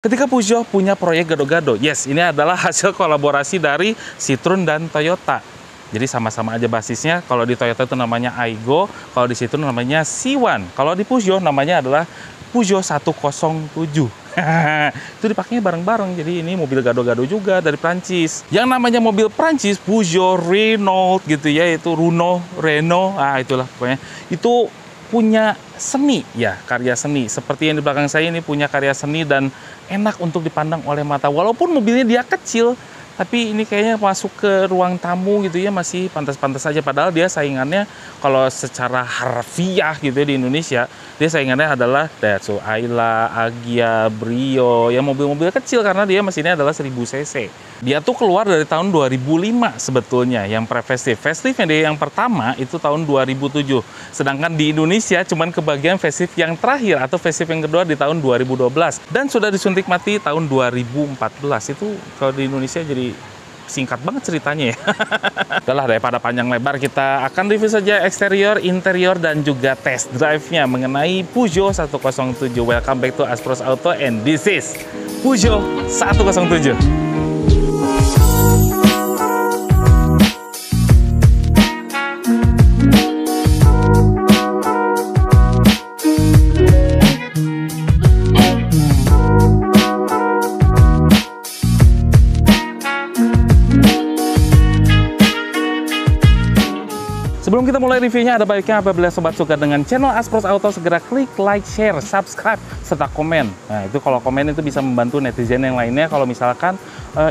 Ketika Peugeot punya proyek gado-gado, yes, ini adalah hasil kolaborasi dari Citroen dan Toyota. Jadi sama-sama aja basisnya. Kalau di Toyota itu namanya Aygo, kalau di Citroen namanya C1. Kalau di Peugeot namanya adalah Peugeot 107. Itu dipakainya bareng-bareng. Jadi ini mobil gado-gado juga dari Prancis. Yang namanya mobil Prancis, Peugeot, Renault gitu ya, itu Renault, itulah pokoknya. Itu punya seni ya, karya seni. Seperti yang di belakang saya ini punya karya seni dan enak untuk dipandang oleh mata. Walaupun mobilnya dia kecil, tapi ini kayaknya masuk ke ruang tamu gitu ya, masih pantas-pantas saja. Padahal dia saingannya kalau secara harfiah gitu ya di Indonesia, dia saingannya adalah Daihatsu Ayla, Agya, Brio, ya mobil-mobil kecil karena dia mesinnya adalah 1000 cc. Dia tuh keluar dari tahun 2005 sebetulnya yang pre-facelift. Facelift yang pertama itu tahun 2007. Sedangkan di Indonesia cuman kebagian facelift yang terakhir atau facelift yang kedua di tahun 2012. Dan sudah disuntik mati tahun 2014. Itu kalau di Indonesia jadi singkat banget ceritanya ya. Udahlah, daripada panjang lebar, kita akan review saja eksterior, interior, dan juga test drive-nya mengenai Peugeot 107. Welcome back to Aspros Auto and this is Peugeot 107. Sebelum kita mulai reviewnya, ada baiknya apabila sobat suka dengan channel Aspros Auto, segera klik like, share, subscribe, serta komen. Nah, itu kalau komen itu bisa membantu netizen yang lainnya. Kalau misalkan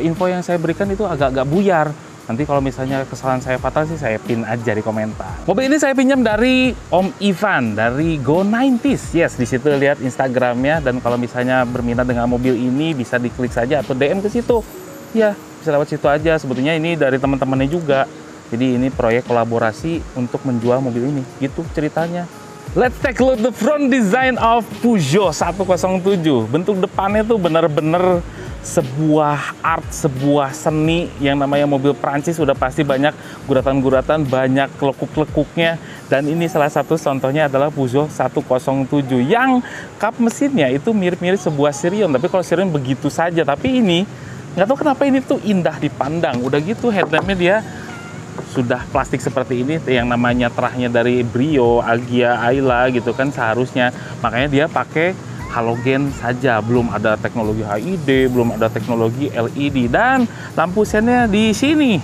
info yang saya berikan itu agak-agak buyar, nanti kalau misalnya kesalahan saya fatal sih, saya pin aja di komentar. Mobil ini saya pinjam dari Om Ivan, dari Go 90s. Yes, di situ lihat Instagramnya, dan kalau misalnya berminat dengan mobil ini, bisa diklik saja atau DM ke situ. Ya, bisa lewat situ aja. Sebetulnya ini dari teman-temannya juga. Jadi ini proyek kolaborasi untuk menjual mobil ini, gitu ceritanya. Let's take a look the front design of Peugeot 107. Bentuk depannya tuh bener-bener sebuah art, sebuah seni. Yang namanya mobil Prancis sudah pasti banyak guratan-guratan, banyak lekuk-lekuknya. Dan ini salah satu contohnya adalah Peugeot 107 yang kap mesinnya itu mirip-mirip sebuah Sirion. Tapi kalau Sirion begitu saja, tapi ini nggak tahu kenapa ini tuh indah dipandang. Udah gitu headlampnya dia sudah plastik seperti ini, yang namanya terahnya dari Brio, Agya, Ayla gitu kan seharusnya. Makanya dia pakai halogen saja, belum ada teknologi HID, belum ada teknologi LED, dan lampu sennya di sini.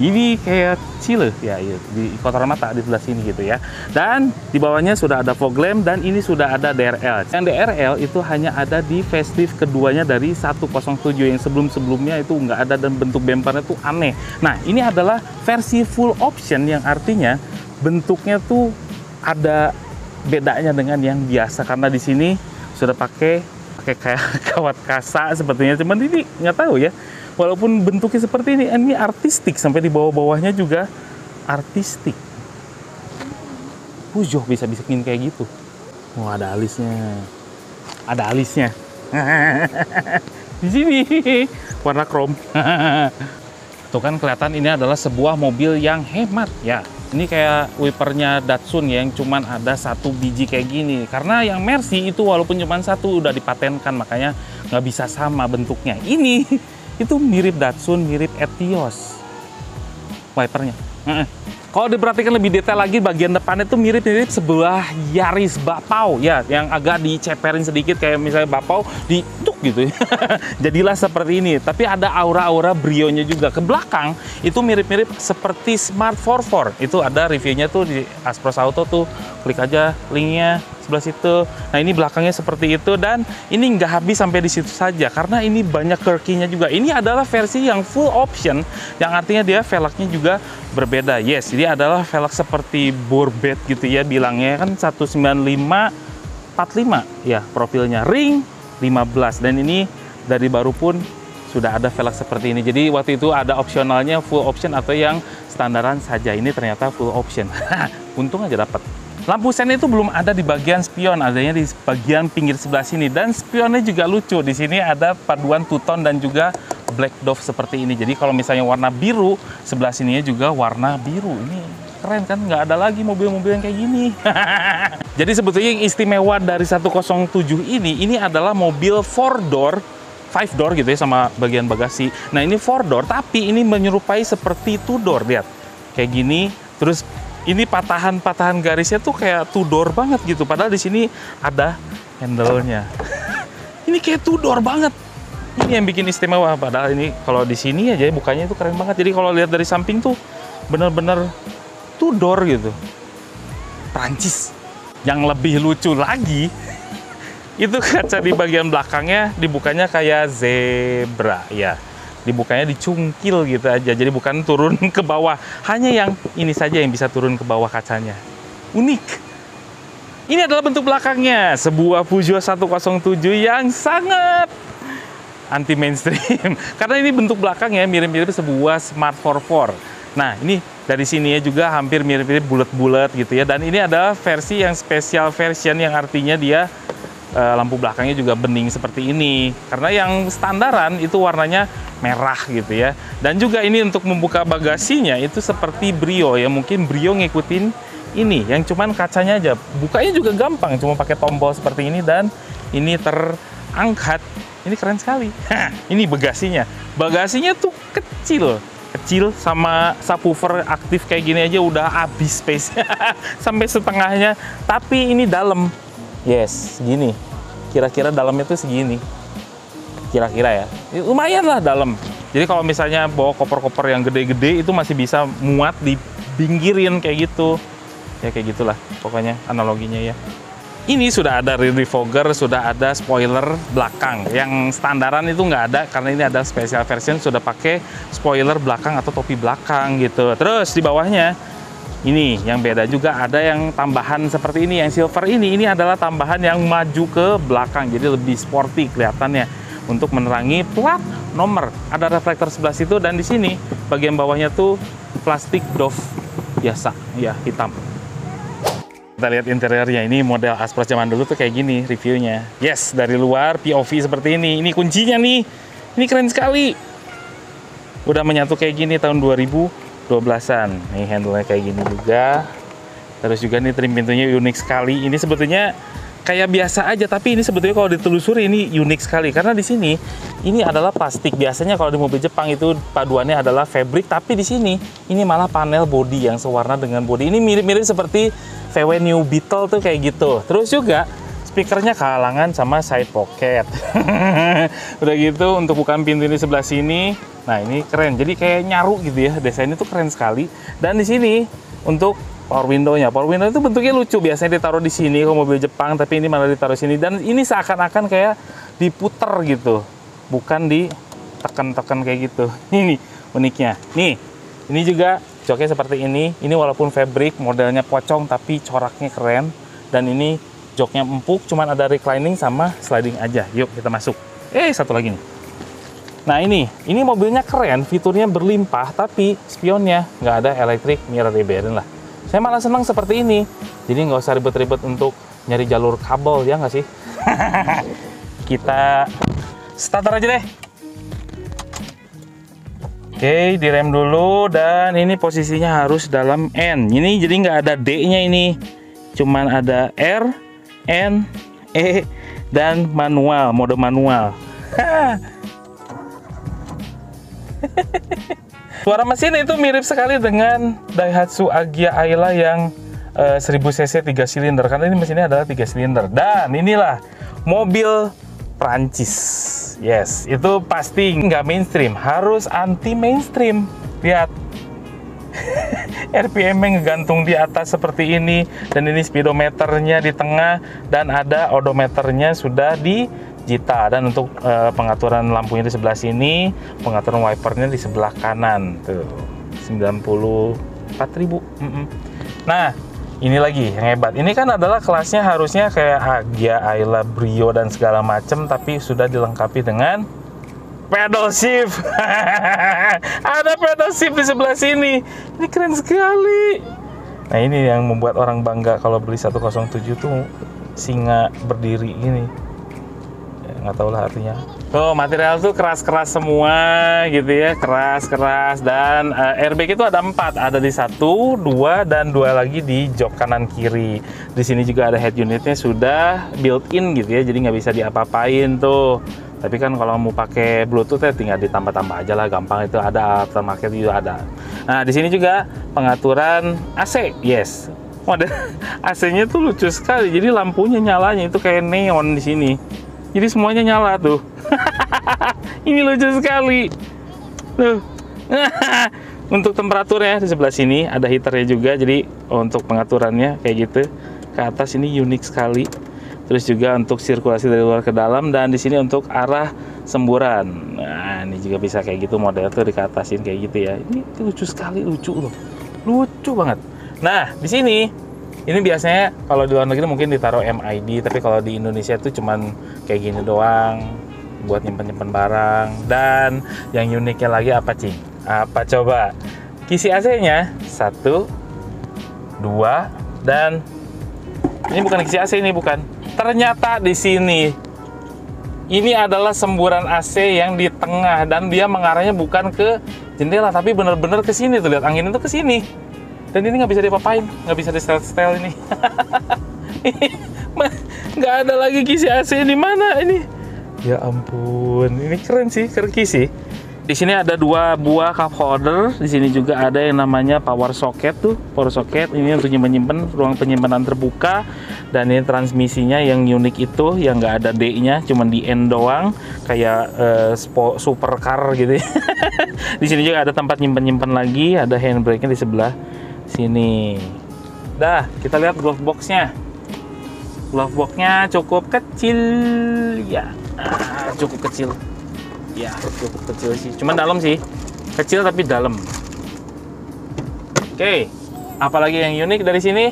Ini kayak Chile ya, di kotoran mata di sebelah sini gitu ya. Dan di bawahnya sudah ada fog lamp, dan ini sudah ada DRL. Yang DRL itu hanya ada di facelift keduanya dari 107, yang sebelum-sebelumnya itu nggak ada, dan bentuk bempernya tuh aneh. Nah, ini adalah versi full option, yang artinya bentuknya tuh ada bedanya dengan yang biasa, karena di sini sudah pakai kayak kawat kasa sepertinya. Cuman ini nggak tahu ya. Walaupun bentuknya seperti ini artistik, sampai di bawah-bawahnya juga artistik. Peugeot bisa bikin kayak gitu. Oh, ada alisnya. Ada alisnya. Di sini warna krom. Tuh kan kelihatan ini adalah sebuah mobil yang hemat ya. Ini kayak wipernya Datsun ya, yang cuman ada satu biji kayak gini. Karena yang Mercy itu walaupun cuman satu udah dipatenkan, makanya nggak bisa sama bentuknya. Ini itu mirip Datsun, mirip Etios wipernya. Kalau diperhatikan lebih detail lagi, bagian depannya itu mirip-mirip sebuah Yaris Bapau ya, yang agak diceperin sedikit kayak misalnya Bapau dituk gitu. Jadilah seperti ini, tapi ada aura-aura Brio-nya juga. Ke belakang itu mirip-mirip seperti Smart 44. Itu ada reviewnya tuh di Aspros Auto tuh, klik aja linknya sebelah situ. Nah, ini belakangnya seperti itu, dan ini nggak habis sampai di situ saja karena ini banyak quirky-nya juga. Ini adalah versi yang full option, yang artinya dia velgnya juga berbeda. Yes, ini adalah velg seperti Borbet gitu ya, bilangnya kan 195/45 ya profilnya, ring 15, dan ini dari baru pun sudah ada velg seperti ini. Jadi waktu itu ada opsionalnya full option atau yang standaran saja. Ini ternyata full option. Untung aja dapat. Lampu sen itu belum ada di bagian spion, adanya di bagian pinggir sebelah sini, dan spionnya juga lucu. Di sini ada paduan two-tone dan juga black dove seperti ini. Jadi kalau misalnya warna biru, sebelah sininya juga warna biru. Ini Keren kan? Nggak ada lagi mobil-mobil yang kayak gini. Jadi sebetulnya yang istimewa dari 107 ini adalah mobil 4 door, 5 door gitu ya, sama bagian bagasi. Nah ini 4 door, tapi ini menyerupai seperti 2 door, lihat. Kayak gini, terus ini patahan-patahan garisnya tuh kayak 2 door banget gitu. Padahal di sini ada handle-nya. Ini kayak 2 door banget. Ini yang bikin istimewa. Padahal ini kalau di sini aja bukanya itu keren banget. Jadi kalau lihat dari samping tuh bener-bener 2 door gitu. Prancis. Yang lebih lucu lagi, itu kaca di bagian belakangnya dibukanya kayak zebra ya. Dibukanya dicungkil gitu aja. Jadi bukan turun ke bawah. Hanya yang ini saja yang bisa turun ke bawah kacanya. Unik. Ini adalah bentuk belakangnya. Sebuah Peugeot 107 yang sangat anti mainstream. Karena ini bentuk belakangnya mirip-mirip sebuah Smart 44. Nah, ini dari sini ya juga hampir mirip-mirip bulat-bulat gitu ya. Dan ini adalah versi yang special version yang artinya dia lampu belakangnya juga bening seperti ini. Karena yang standaran itu warnanya merah gitu ya. Dan juga ini untuk membuka bagasinya itu seperti Brio ya. Mungkin Brio ngikutin ini yang cuman kacanya aja. Bukanya juga gampang, cuma pakai tombol seperti ini dan ini terangkat. Ini keren sekali. Ini bagasinya. Bagasinya tuh kecil sama subwoofer aktif kayak gini aja udah habis space sampai setengahnya. Tapi ini dalam, yes, segini. Kira-kira dalamnya tuh segini. Kira-kira ya. Lumayan lah dalam. Jadi kalau misalnya bawa koper-koper yang gede-gede itu masih bisa muat di pinggirin kayak gitu. Ya kayak gitulah pokoknya analoginya ya. Ini sudah ada rear defogger, sudah ada spoiler belakang. Yang standaran itu nggak ada karena ini ada special version sudah pakai spoiler belakang atau topi belakang gitu. Terus di bawahnya ini yang beda juga, ada yang tambahan seperti ini, yang silver ini adalah tambahan yang maju ke belakang. Jadi lebih sporty kelihatannya untuk menerangi plat nomor. Ada reflektor sebelah situ dan di sini bagian bawahnya tuh plastik doff biasa ya, hitam. Kita lihat interiornya, ini model Aspros zaman dulu tuh kayak gini reviewnya. Yes, dari luar POV seperti ini. Ini kuncinya nih. Ini keren sekali. Udah menyatu kayak gini tahun 2012-an. Nih handle-nya kayak gini juga. Terus juga nih trim pintunya unik sekali. Ini sebetulnya kayak biasa aja, tapi ini sebetulnya kalau ditelusuri ini unik sekali. Karena di sini ini adalah plastik. Biasanya kalau di mobil Jepang itu paduannya adalah fabric, tapi di sini ini malah panel body yang sewarna dengan body. Ini mirip-mirip seperti VW New Beetle tuh kayak gitu. Terus juga speakernya kalangan sama side pocket. Udah gitu untuk bukaan pintu ini sebelah sini. Nah ini keren. Jadi kayak nyaru gitu ya. Desainnya tuh keren sekali. Dan di sini untuk power window-nya. Power window itu bentuknya lucu. Biasanya ditaruh di sini kalau mobil Jepang, tapi ini malah ditaruh sini. Dan ini seakan-akan kayak diputer gitu. Bukan ditekan-tekan kayak gitu. Ini uniknya. Nih, ini juga joknya seperti ini. Ini walaupun fabric, modelnya pocong, tapi coraknya keren. Dan ini joknya empuk, cuman ada reclining sama sliding aja. Yuk kita masuk. Satu lagi nih. Nah ini mobilnya keren, fiturnya berlimpah, tapi spionnya nggak ada electric mirror, dibiarin lah. Saya malah senang seperti ini. Jadi nggak usah ribet-ribet untuk nyari jalur kabel, ya nggak sih? Kita starter aja deh. Oke, direm dulu dan ini posisinya harus dalam N. Ini jadi nggak ada D-nya ini. Cuman ada R, N, E, dan manual, mode manual. Suara mesin itu mirip sekali dengan Daihatsu Agya Ayla yang 1000 cc 3 silinder. Karena ini mesinnya adalah 3 silinder. Dan inilah mobil Prancis. Yes, itu pasti nggak mainstream, harus anti mainstream. Lihat, RPM-nya ngegantung di atas seperti ini, dan ini speedometernya di tengah, dan ada odometernya sudah di Jita. Dan untuk pengaturan lampunya di sebelah sini, pengaturan wipernya di sebelah kanan. Tuh, 94.000. Nah, ini lagi yang hebat. Ini kan adalah kelasnya harusnya kayak Agya, Ayla, Brio dan segala macam, tapi sudah dilengkapi dengan pedal shift. Ada pedal shift di sebelah sini. Ini keren sekali. Nah, ini yang membuat orang bangga kalau beli 107 tuh singa berdiri ini. nggak tahu lah artinya. Oh, material tuh keras-keras semua gitu ya, keras-keras. Dan airbag itu ada 4, ada di 1, 2, dan 2 lagi di jok kanan kiri. Di sini juga ada head unitnya sudah built-in gitu ya, jadi nggak bisa diapa-apain tuh. Tapi kan kalau mau pakai Bluetooth ya tinggal ditambah-tambah aja lah, gampang. Itu ada, aftermarket juga ada. Nah, di sini juga pengaturan AC, yes. Model AC-nya tuh lucu sekali. Jadi lampunya nyalanya itu kayak neon di sini. Jadi semuanya nyala tuh. Ini lucu sekali. Tuh. Untuk temperaturnya di sebelah sini ada heaternya juga. Jadi untuk pengaturannya kayak gitu. Ke atas ini unik sekali. Terus juga untuk sirkulasi dari luar ke dalam, dan di sini untuk arah semburan. Nah, ini juga bisa kayak gitu, model tuh dikatasin kayak gitu ya. Ini lucu sekali, lucu loh. Lucu banget. Nah, di sini ini biasanya kalau di luar negeri mungkin ditaruh MID, tapi kalau di Indonesia tuh cuman kayak gini doang buat nyimpen-nyimpen barang. Dan yang uniknya lagi apa, Cing? Apa coba? Kisi AC-nya 1, 2, dan ini bukan kisi AC, ini bukan. Ternyata di sini ini adalah semburan AC yang di tengah, dan dia mengarahnya bukan ke jendela tapi bener-bener ke sini tuh, lihat angin itu ke sini. Dan ini nggak bisa diapa-apain, nggak bisa di setel ini. Nggak ada lagi kisi AC di mana ini? Ya ampun, ini keren sih, keren kisi. Di sini ada 2 buah cup holder. Di sini juga ada yang namanya power socket tuh, power socket. Ini untuk nyimpen-nyimpen, ruang penyimpanan terbuka. Dan ini transmisinya yang unik itu, yang nggak ada D-nya, cuman di N doang, kayak supercar gitu. Di sini juga ada tempat nyimpen-nyimpen lagi, ada handbrake-nya di sebelah sini. Dah, kita lihat glove box-nya. Glove box-nya cukup kecil, ya, cukup kecil. Ya, cukup kecil sih. Cuman dalam sih. Kecil tapi dalam. Oke. Apalagi yang unik dari sini?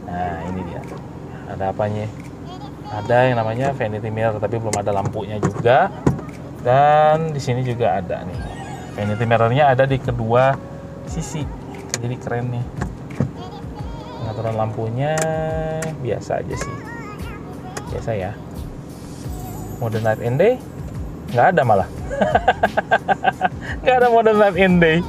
Nah, ini dia. Ada apanya? Ada yang namanya vanity mirror, tapi belum ada lampunya juga. Dan di sini juga ada nih. Vanity mirror-nya ada di kedua sisi. Jadi keren nih. Pengaturan lampunya biasa aja sih. Biasa ya. Mode night and day nggak ada malah. Nggak ada mode night and day.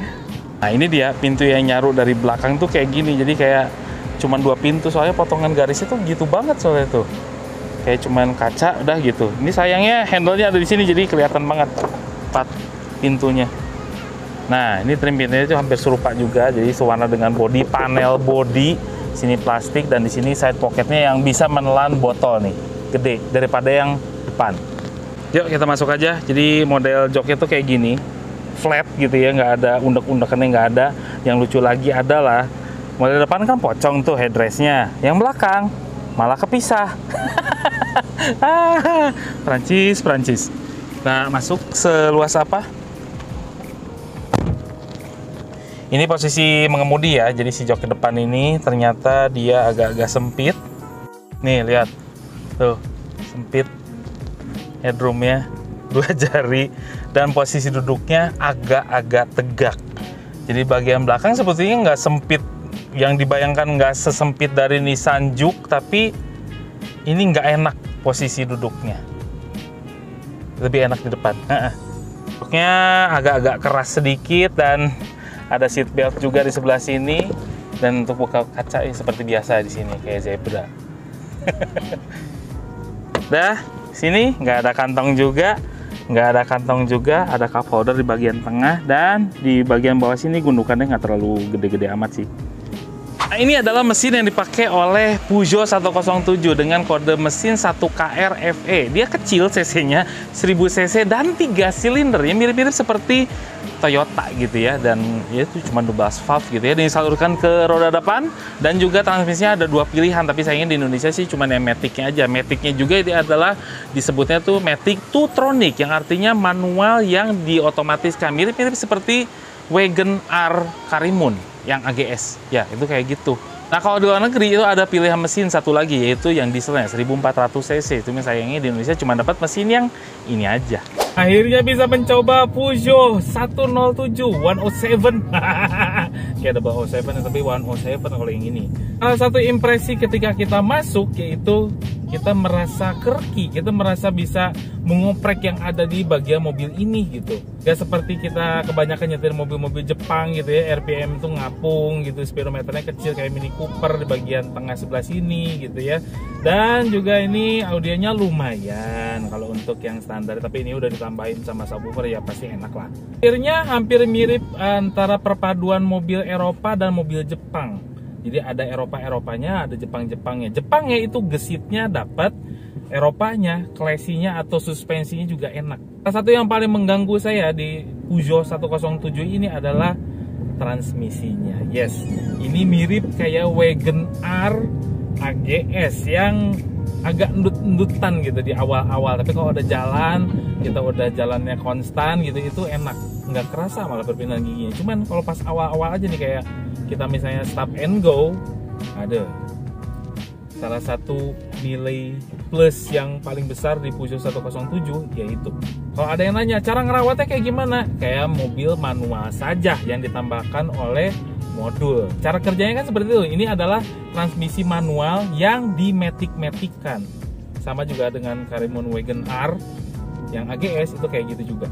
Nah, ini dia pintu yang nyaru dari belakang tuh kayak gini. Jadi kayak cuman 2 pintu, soalnya potongan garisnya tuh gitu banget soalnya tuh. Kayak cuman kaca udah gitu. Ini sayangnya handle-nya ada di sini, jadi kelihatan banget 4 pintunya. Nah, ini trim pintunya itu hampir serupa juga. Jadi sewarna dengan body, panel body. Sini plastik, dan di sini side pocketnya yang bisa menelan botol nih. Gede daripada yang depan. Yuk kita masuk aja. Jadi model joknya tuh kayak gini, flat gitu ya, nggak ada undek-undekannya, nggak ada. Yang lucu lagi adalah model depan kan pocong tuh headrestnya, yang belakang malah kepisah. Prancis. Nah, masuk seluas apa? Ini posisi mengemudi ya. Jadi si jok ke depan ini ternyata dia agak-agak sempit. Nih lihat, tuh sempit. Headroomnya 2 jari, dan posisi duduknya agak-agak tegak. Jadi bagian belakang sepertinya nggak sempit yang dibayangkan, nggak sesempit dari Nissan Juke, tapi ini nggak enak posisi duduknya. Lebih enak di depan. Duduknya agak-agak keras sedikit, dan ada seat belt juga di sebelah sini. Dan untuk buka kaca seperti biasa di sini kayak zebra. Dah. Sini nggak ada kantong juga, ada cup holder di bagian tengah, dan di bagian bawah sini gundukannya nggak terlalu gede-gede amat sih. Nah, ini adalah mesin yang dipakai oleh Peugeot 107 dengan kode mesin 1KR FE. Dia kecil cc-nya, 1000 cc dan 3 silinder, ya mirip-mirip seperti Toyota gitu ya, dan ya itu cuma 12 valve gitu ya, disalurkan ke roda depan, dan juga transmisinya ada 2 pilihan, tapi sayangnya di Indonesia sih cuma yang Matic-nya aja. Matic-nya juga ini adalah disebutnya tuh Matic 2-tronic, yang artinya manual yang diotomatiskan, mirip-mirip seperti Wagon R Karimun yang AGS ya, itu kayak gitu. Nah, kalau di luar negeri itu ada pilihan mesin satu lagi, yaitu yang dieselnya 1400 cc. Cuma sayangnya di Indonesia cuma dapat mesin yang ini aja. Akhirnya bisa mencoba Peugeot 107 107. Kayak ada 107 tapi 107 kalau yang ini. Salah satu impresi ketika kita masuk yaitu kita merasa kerki, kita merasa bisa mengoprek yang ada di bagian mobil ini gitu. Gak seperti kita kebanyakan nyetir mobil-mobil Jepang gitu ya, RPM tuh ngapung gitu, speedometernya kecil kayak Mini Cooper di bagian tengah sebelah sini gitu ya. Dan juga ini audionya lumayan kalau untuk yang standar, tapi ini udah ditambahin sama subwoofer ya pasti enak lah. Akhirnya hampir mirip antara perpaduan mobil Eropa dan mobil Jepang. Jadi ada Eropa-Eropanya, ada Jepang-Jepangnya. Jepangnya itu gesitnya dapat, Eropanya, klasinya atau suspensinya juga enak. Salah satu yang paling mengganggu saya di Peugeot 107 ini adalah transmisinya. Yes, ini mirip kayak Wagon R AGS yang agak endut-endutan gitu di awal-awal. Tapi kalau udah jalan, kita udah jalannya konstan gitu, itu enak. Nggak kerasa malah perpindahan giginya. Cuman kalau pas awal-awal aja nih kayak kita misalnya stop and go, ada salah satu nilai plus yang paling besar di Peugeot 107 yaitu, kalau ada yang nanya cara ngerawatnya kayak gimana, kayak mobil manual saja yang ditambahkan oleh modul. Cara kerjanya kan seperti itu. Ini adalah transmisi manual yang dimetik-metikkan, sama juga dengan Karimun Wagon R yang AGS itu kayak gitu juga.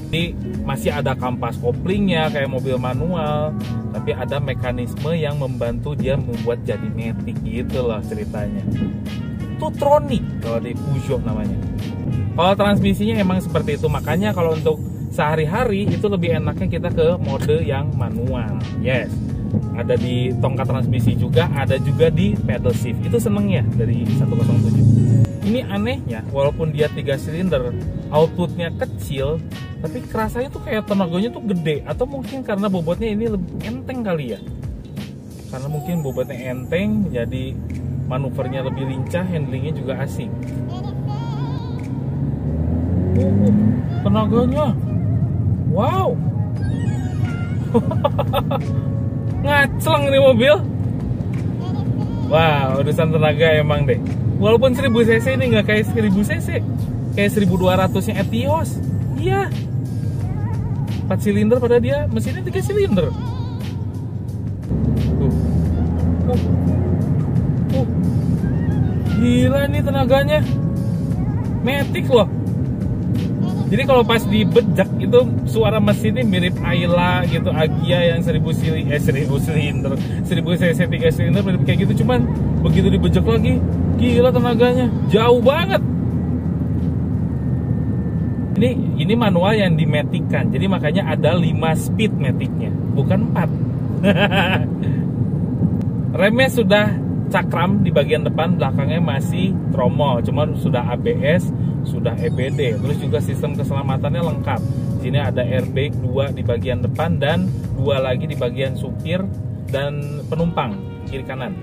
Jadi masih ada kampas koplingnya kayak mobil manual, tapi ada mekanisme yang membantu dia membuat jadi metik gitu loh ceritanya. Itu Tronic kalau di Peugeot namanya. Kalau transmisinya emang seperti itu, makanya kalau untuk sehari-hari itu lebih enaknya kita ke mode yang manual. Yes, ada di tongkat transmisi juga, ada juga di pedal shift. Itu senengnya dari 107. Ini anehnya, walaupun dia 3 silinder, outputnya kecil, tapi kerasanya tuh kayak tenaganya tuh gede. Atau mungkin karena bobotnya ini lebih enteng kali ya. Karena mungkin bobotnya enteng, jadi manuvernya lebih lincah, handlingnya juga asik. Tenaganya, wow, ngacleng nih mobil. Wow, urusan tenaga emang deh. Walaupun 1000 cc ini nggak kayak 1000 cc, kayak 1200-nya Etios. Iya, 4 silinder pada dia mesinnya 3 silinder. Gila nih tenaganya, metik loh. Jadi kalau pas dibejak itu suara mesinnya mirip Ayla gitu, Agya yang 1000 silinder, 1000 cc 3 silinder mirip kayak gitu. Cuman begitu dibejak lagi, gila tenaganya, jauh banget. Ini manual yang dimetikkan, jadi makanya ada 5 speed metiknya, bukan 4. Remnya sudah cakram di bagian depan, belakangnya masih tromol, cuman sudah ABS, sudah EBD, terus juga sistem keselamatannya lengkap. Sini ada airbag 2 di bagian depan dan 2 lagi di bagian supir dan penumpang kiri kanan.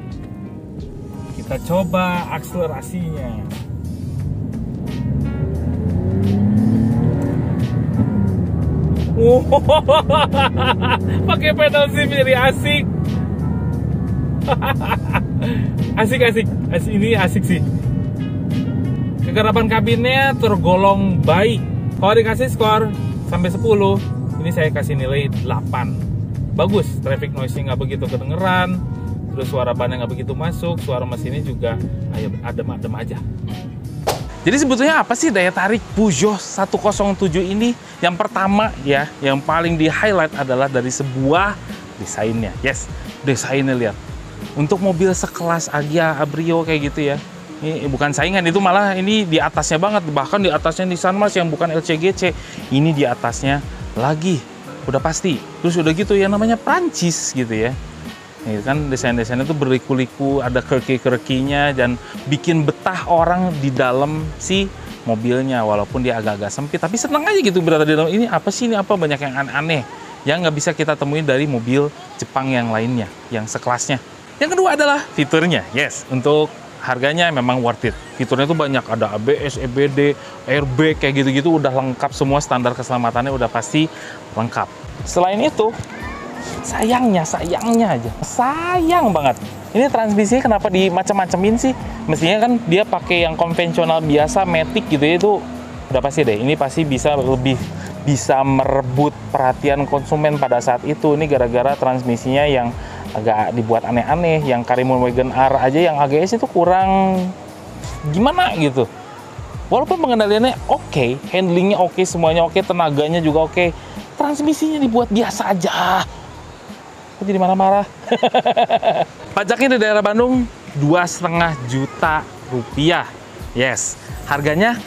Kita coba akselerasinya. Pakai pedal shift jadi asik. asik. Ini asik sih. Kegerapan kabinnya tergolong baik. Kalau dikasih skor sampai 10, ini saya kasih nilai 8. Bagus, traffic noise-nya nggak begitu kedengeran, terus suara ban nggak begitu masuk, suara mesinnya juga adem-adem aja. Jadi sebetulnya apa sih daya tarik Peugeot 107 ini? Yang pertama ya, yang paling di highlight adalah dari sebuah desainnya. Yes, desainnya lihat. Untuk mobil sekelas Agya, Abrio kayak gitu ya, ini bukan saingan, itu malah ini di atasnya banget. Bahkan di atasnya Nissan March yang bukan LCGC, ini di atasnya lagi, udah pasti. Terus udah gitu ya, namanya Prancis gitu ya. Ini kan desain-desainnya tuh berliku-liku, ada kerki-kerkinya, dan bikin betah orang di dalam si mobilnya, walaupun dia agak-agak sempit, tapi seneng aja gitu berada di dalam. Ini apa sih, ini apa, banyak yang aneh-aneh yang nggak bisa kita temuin dari mobil Jepang yang lainnya, yang sekelasnya. Yang kedua adalah fiturnya. Yes, untuk harganya memang worth it. Fiturnya tuh banyak, ada ABS, EBD, airbag, kayak gitu-gitu udah lengkap semua, standar keselamatannya udah pasti lengkap. Selain itu, sayangnya aja, sayang banget. Ini transmisinya kenapa dimacam-macamin sih? Mestinya kan dia pakai yang konvensional biasa, matic gitu ya, itu udah pasti deh. Ini pasti bisa lebih bisa merebut perhatian konsumen pada saat itu. Ini gara-gara transmisinya yang agak dibuat aneh-aneh. Yang Karimun Wagon R aja yang AGS itu kurang gimana gitu. Walaupun pengendaliannya oke, handlingnya oke, semuanya oke, tenaganya juga oke, transmisinya dibuat biasa aja. Kok jadi marah-marah? Pajaknya di daerah Bandung 2,5 juta rupiah. Yes, harganya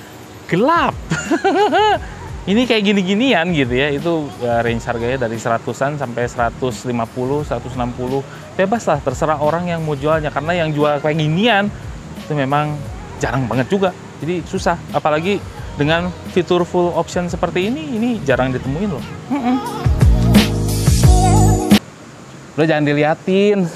gelap. Ini kayak gini-ginian gitu ya, itu range harganya dari 100-an sampai 150, 160. Bebas lah, terserah orang yang mau jualnya. Karena yang jual kayak ginian, itu memang jarang banget juga. Jadi susah, apalagi dengan fitur full option seperti ini jarang ditemuin loh. Udah jangan diliatin.